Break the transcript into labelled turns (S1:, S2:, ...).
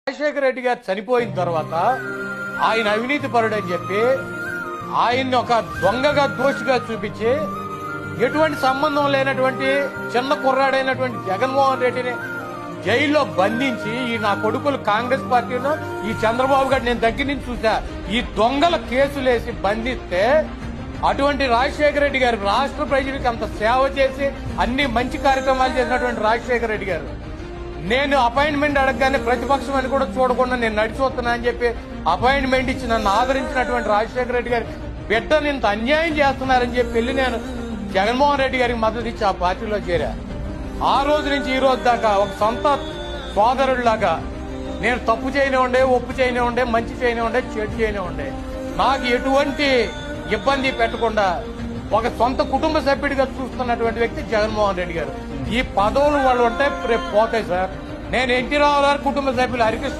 S1: రాజశేఖర రెడ్డి గారు చనిపోయిన తర్వాత ఆయన అవినీతి పరుడని చెప్పి ఆయన్ని ఒక దొంగగా దోషిగా చూపించి ఎటువంటి సంబంధం లేనటువంటి చిన్న కుర్రాడైనటువంటి జగన్మోహన్ రెడ్డిని జైల్లో బంధించి ఈ నా కొడుకులు కాంగ్రెస్ పార్టీలో ఈ చంద్రబాబు గారు నేను దగ్గర నుంచి చూసా ఈ దొంగల కేసులేసి బంధిస్తే అటువంటి రాజశేఖర రెడ్డి గారు రాష్ట్ర ప్రజలకు అంత సేవ చేసి అన్ని మంచి కార్యక్రమాలు చేసినటువంటి రాజశేఖర రెడ్డి గారు నేను అపాయింట్మెంట్ అడగగానే ప్రతిపక్షం అని కూడా చూడకుండా నేను నడిచి వస్తున్నా అని చెప్పి అపాయింట్మెంట్ ఇచ్చి నన్ను ఆదరించినటువంటి రాజశేఖర రెడ్డి గారి బిడ్డను ఇంత అన్యాయం చేస్తున్నారని చెప్పి వెళ్ళి నేను జగన్మోహన్ రెడ్డి గారికి మద్దతు ఇచ్చి ఆ పార్టీలో చేరా. ఆ రోజు నుంచి ఈ రోజు దాకా ఒక సొంత సోదరుడిలాగా నేను తప్పు చేయనివ్వండే, ఒప్పు చేయనివ్వండే, మంచి చేయనివ్వండే, చెడు చేయనివ్వండే నాకు ఎటువంటి ఇబ్బంది పెట్టకుండా ఒక సొంత కుటుంబ సభ్యుడిగా చూస్తున్నటువంటి వ్యక్తి జగన్మోహన్ రెడ్డి గారు. ఈ పదవులు వాళ్ళు ఉంటే రేపు పోతాయి సార్. నేను ఎన్టీ రామారావు కుటుంబ సభ్యులు హరికృష్ణ